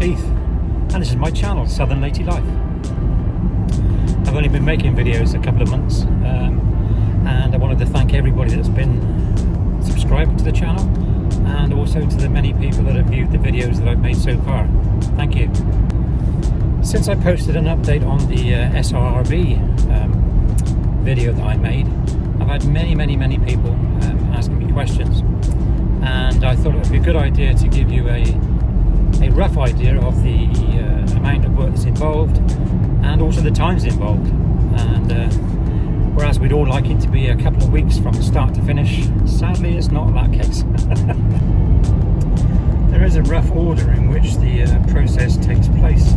Keith, and this is my channel, Southern Lady Life. I've only been making videos a couple of months, and I wanted to thank everybody that's been subscribed to the channel, and also to the many people that have viewed the videos that I've made so far. Thank you. Since I posted an update on the SRRB video that I made, I've had many people asking me questions, and I thought it would be a good idea to give you a rough idea of the amount of work that's involved and also the times involved. And whereas we'd all like it to be a couple of weeks from start to finish, sadly it's not that case. There is a rough order in which the process takes place,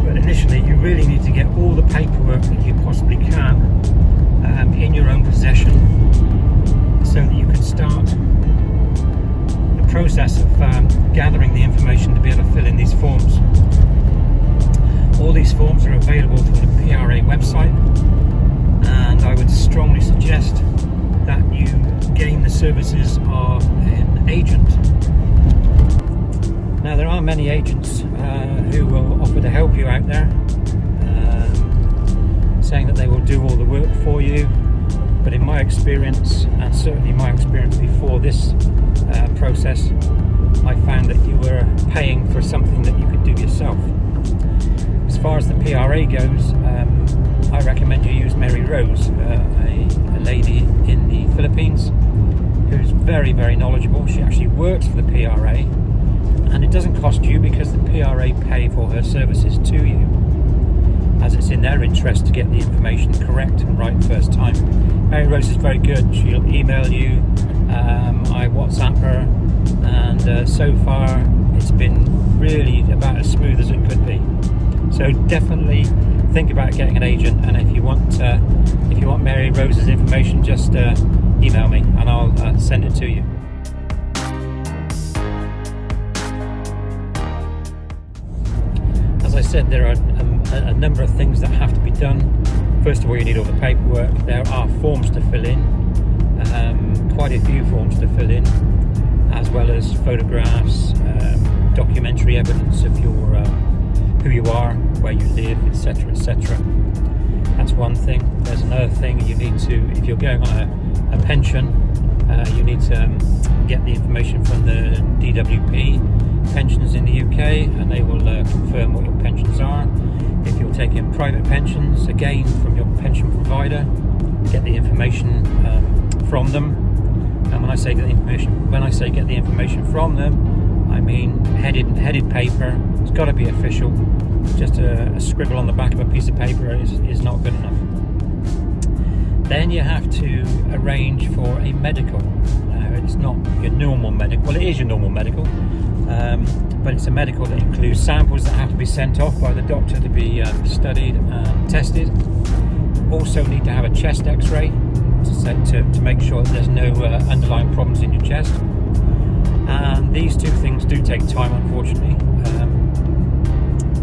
but initially you really need to get all the paperwork that you possibly can in your own possession, so that you can start the process of gathering the information to be able to fill in these forms. All these forms are available from the PRA website, and I would strongly suggest that you gain the services of an agent. Now, there are many agents who will offer to help you out there, saying that they will do all the work for you, but in my experience, and certainly my experience before this process, I found that you were paying for something that you could do yourself. As far as the PRA goes, I recommend you use Mary Rose, a lady in the Philippines who's very knowledgeable. She actually works for the PRA, and it doesn't cost you because the PRA pay for her services to you, as it's in their interest to get the information correct and right first time. Mary Rose is very good. She'll email you, I WhatsApp her, and so far it's been really about as smooth as it could be. So definitely think about getting an agent, and if you want Mary Rose's information, just email me and I'll send it to you. As I said, there are a number of things that have to be done. First of all, you need all the paperwork. There are forms to fill in, quite a few forms to fill in, as well as photographs, documentary evidence of your who you are, where you live, etc. That's one thing. There's another thing. You need to, if you're going on a pension, you need to get the information from the DWP pensions in the UK, and they will confirm what your pensions are. If you're taking private pensions, again from your pension provider, get the information from them. And when I say get the information from them, I mean headed paper. It's got to be official. Just a scribble on the back of a piece of paper is not good enough. Then you have to arrange for a medical. It's not your normal medical. Well, it is your normal medical, but it's a medical that includes samples that have to be sent off by the doctor to be studied and tested. Also need to have a chest x-ray to make sure that there's no underlying problems in your chest. And these two things do take time, unfortunately,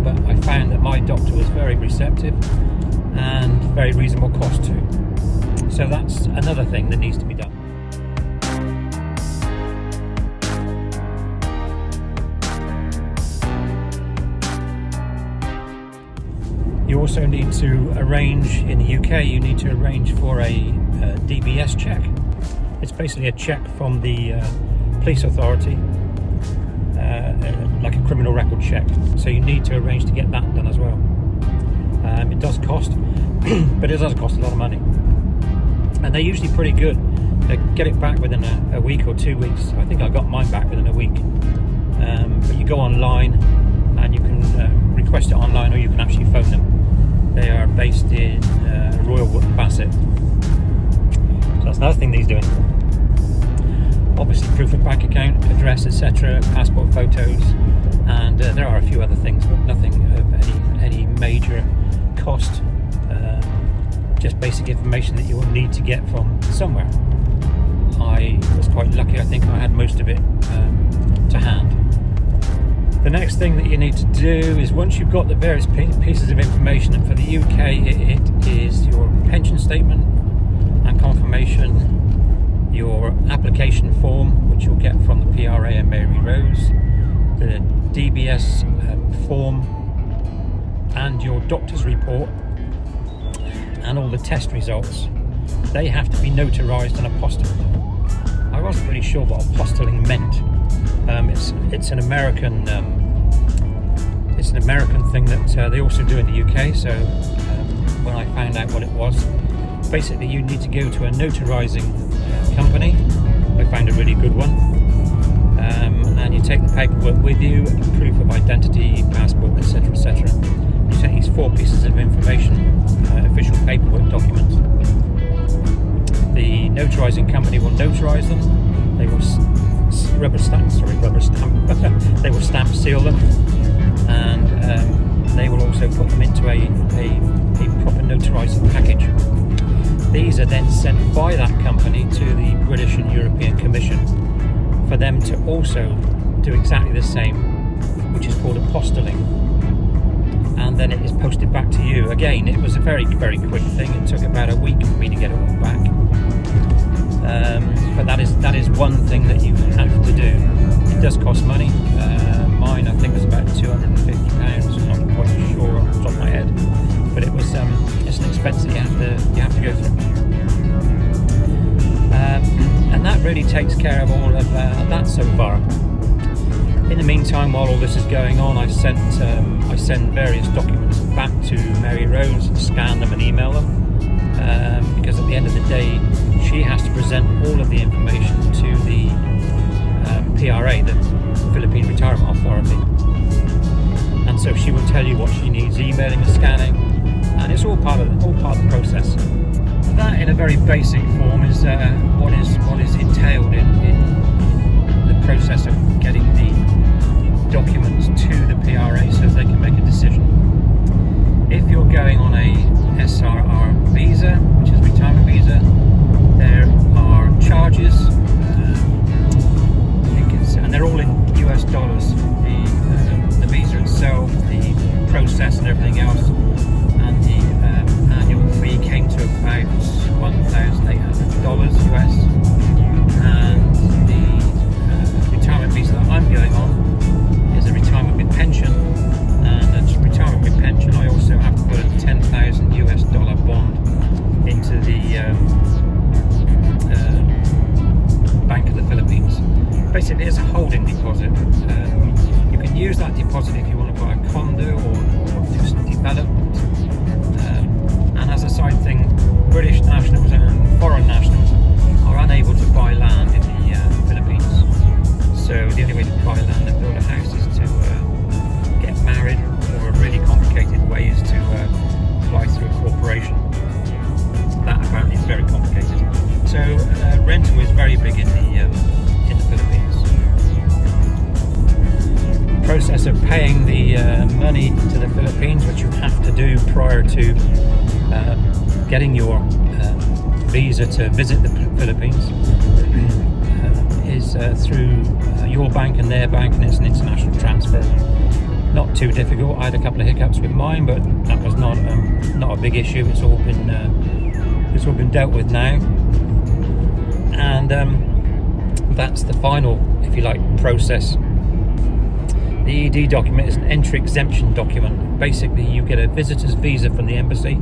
but I found that my doctor was very receptive and very reasonable cost too. So that's another thing that needs to be done. You also need to arrange, in the UK, you need to arrange for a DBS check. It's basically a check from the police authority, like a criminal record check. So you need to arrange to get that done as well. It does cost, but it does cost a lot of money. And they're usually pretty good. They get it back within a week or 2 weeks. I think I got mine back within a week. But you go online and you can request it online, or you can actually phone them. They are based in Royal Wood, Bassett. So that's another thing that he's doing. Obviously proof of bank account, address, etc., passport photos, and there are a few other things, but nothing of any major cost. Just basic information that you will need to get from somewhere. I was quite lucky. I think I had most of it to hand. The next thing that you need to do is, once you've got the various pieces of information, and for the UK it is your pension statement and confirmation, your application form, which you'll get from the PRA and Mary Rose, the DBS form and your doctor's report and all the test results, they have to be notarized and apostilled. I wasn't really sure what apostilling meant. It's an American thing that they also do in the UK. So when I found out what it was, basically you need to go to a notarizing company. I found a really good one, and you take the paperwork with you, proof of identity, passport, etc., etc. You take these 4 pieces of information, official paperwork documents. The notarizing company will notarize them. They will rubber stamp. They will stamp seal them, and they will also put them into a proper notarizing package. These are then sent by that company to the British and European Commission for them to also do exactly the same, which is called apostilling. And then it is posted back to you. Again, it was a very, very quick thing. It took about a week for me to get it all back. But that is one thing that you have to do. It does cost money. Mine, I think, was about £250. I'm not quite sure off the top of my head, but it was it's an expense that you have to go through. And that really takes care of all of that so far. In the meantime, while all this is going on, I send various documents back to Mary Rose and scan them and email them, because at the end of the day, she has to present all of the information to the PRA, the Philippine Retirement Authority, and so she will tell you what she needs emailing and scanning, and it's all part of the process. That, in a very basic form, is what is entailed in the process of getting the documents to the PRA so they can make a decision. If you're going on a SRR visa, which is retirement visa, there are charges, and they're all in US dollars. The visa itself, the process and everything else, and the annual fee came to about $1,800 US, and the retirement visa that I'm going on is a retirement with pension, and as retirement with pension I also have to put a $10,000 US bond into the Bank of the Philippines. Basically it's a holding deposit. You can use that deposit if you want to buy a condo or do some development, and as a side thing, British nationals and foreign nationals are unable to buy land in the Philippines. So the only way to buy land and build a house is to get married, or a really complicated way is to apply through a corporation. That apparently is very complicated. So rental is very big in the Philippines. The process of paying the money to the Philippines, which you have to do prior to getting your visa to visit the Philippines, is through your bank and their bank, and it's an international transfer. Not too difficult. I had a couple of hiccups with mine, but that was not a big issue. It's all been dealt with now, and that's the final, if you like, process. The ED document is an entry exemption document. Basically, you get a visitor's visa from the embassy,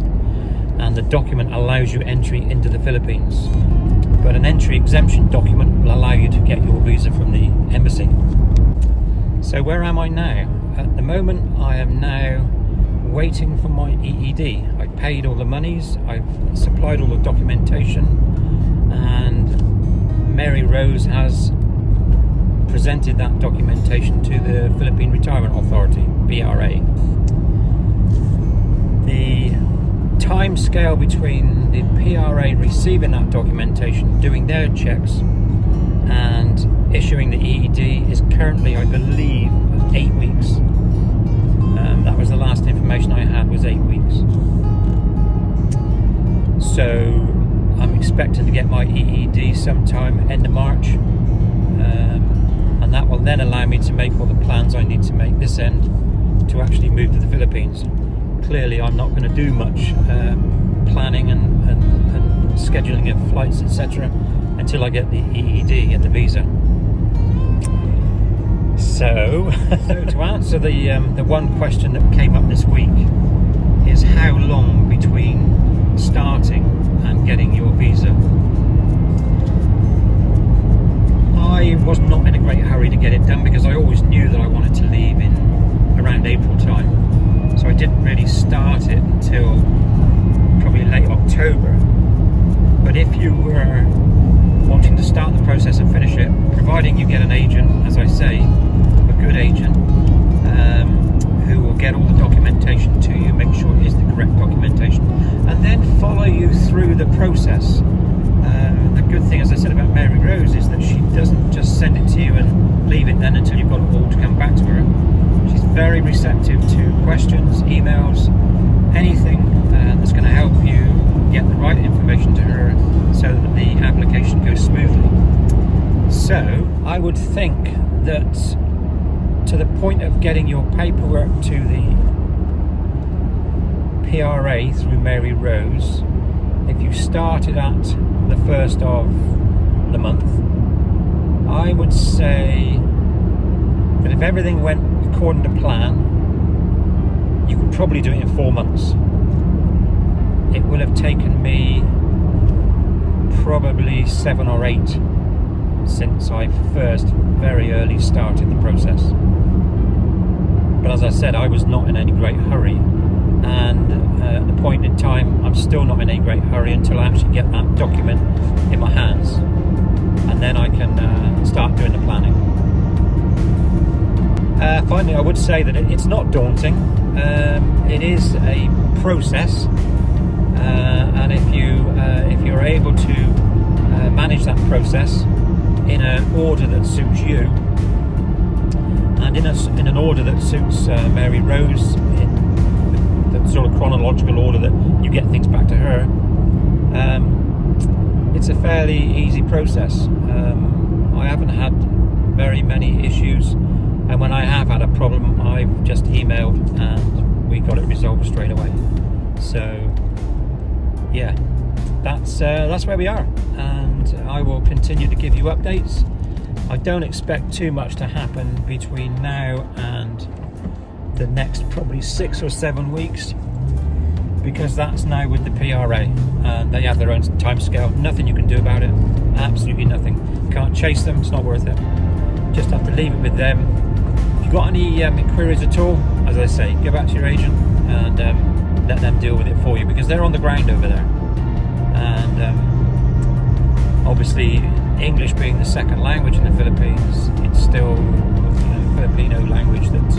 and the document allows you entry into the Philippines. But an entry exemption document will allow you to get your visa from the embassy. So where am I now? At the moment, I am now waiting for my EED. I paid all the monies, I've supplied all the documentation, and Mary Rose has presented that documentation to the Philippine Retirement Authority, PRA. The time scale between the PRA receiving that documentation, doing their checks, and issuing the EED is currently, I believe, 8 weeks. That was the last information I had, was 8 weeks. So I'm expecting to get my EED sometime end of March, and that will then allow me to make all the plans I need to make this end to actually move to the Philippines. Clearly I'm not going to do much planning and scheduling of flights, etc., until I get the EED and the visa. So to answer the one question that came up this week is how long between starting and getting your visa. I was not in a great hurry to get it done because I always knew that I wanted to leave in around April time. So I didn't really start it until probably late October. But if you were wanting to start the process and finish it, providing you get an agent, as I say, a good agent, who will get all the documentation to you, make sure it is the correct documentation, and then follow you through the process. The good thing, as I said about Mary Rose, is that she doesn't just send it to you and leave it then until you've got it all to come back to her. She's very receptive to questions, emails, anything that's going to help you get the right information to her so that the application goes smoothly. So I would think that to the point of getting your paperwork to the PRA through Mary Rose, if you started at the 1st of the month, I would say that if everything went according to plan, you could probably do it in 4 months. It will have taken me probably 7 or 8 since I first very early started the process. But as I said, I was not in any great hurry, and at the point in time I'm still not in any great hurry until I actually get that document in my hands, and then I can start doing the planning. Finally, I would say that it's not daunting. It is a process, and if you're able to manage that process in an order that suits you, and in an order that suits Mary Rose, in the sort of chronological order that you get things back to her, it's a fairly easy process. I haven't had very many issues, and when I have had a problem, I've just emailed and we got it resolved straight away. So yeah, that's where we are, and I will continue to give you updates. I don't expect too much to happen between now and the next probably 6 or 7 weeks, because that's now with the PRA and they have their own timescale. Nothing you can do about it, absolutely nothing. Can't chase them, it's not worth it. Just have to leave it with them. If you've got any inquiries at all, as I say, go back to your agent and let them deal with it for you, because they're on the ground over there. And obviously, English being the second language in the Philippines, it's still Filipino language that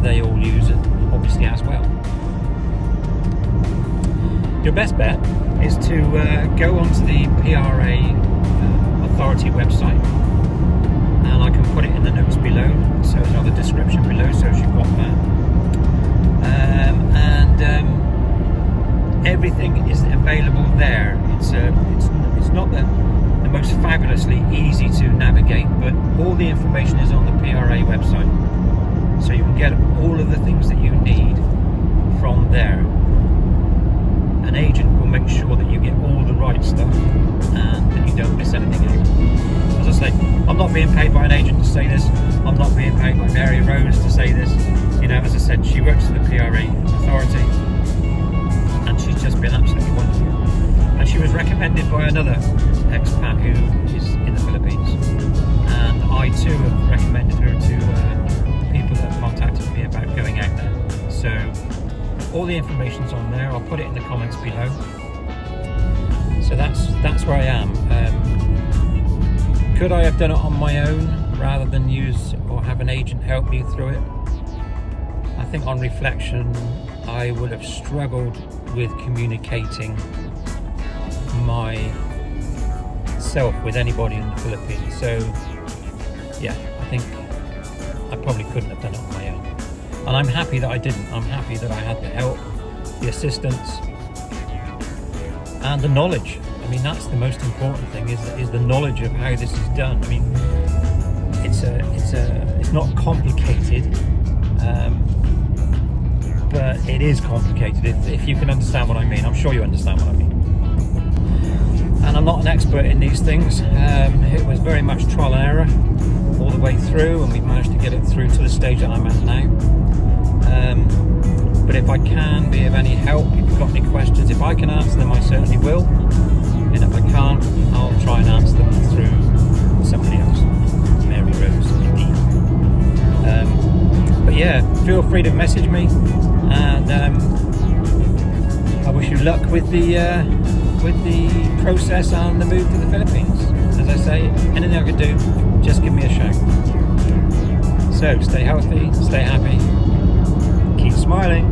they all use, obviously, as well. Your best bet is to go onto the PRA authority website, and I can put it in the notes below, so it's on the description below, so you've got that. Everything is available there. It's not the most fabulously easy to navigate, but all the information is on the PRA website, so you can get all of the things that you need from there. An agent will make sure that you get all the right stuff and that you don't miss anything out. As I say, I'm not being paid by an agent to say this. I'm not being paid by Mary Rose to say this. As I said, she works for the PRA authority, and she's just been absolutely wonderful. And she was recommended by another expat who is in the Philippines, and I too have recommended her to people that have contacted me about going out there. So all the information's on there. I'll put it in the comments below. So that's where I am. Could I have done it on my own rather than use or have an agent help me through it? I think on reflection, I would have struggled with communicating myself with anybody in the Philippines. So yeah, I think I probably couldn't have done it on my own. And I'm happy that I didn't. I'm happy that I had the help, the assistance, and the knowledge. I mean, that's the most important thing, is the knowledge of how this is done. I mean, it's not complicated, but it is complicated if you can understand what I mean. I'm sure you understand what I mean. and I'm not an expert in these things. It was very much trial and error all the way through, and we've managed to get it through to the stage that I'm at now. But if I can be of any help, if you've got any questions, if I can answer them, I certainly will. And if I can't, I'll try and answer them through somebody else, Mary Rose indeed. But yeah, feel free to message me, and I wish you luck with the process and the move to the Philippines. As I say, anything I could do, just give me a shout. So stay healthy, stay happy, keep smiling.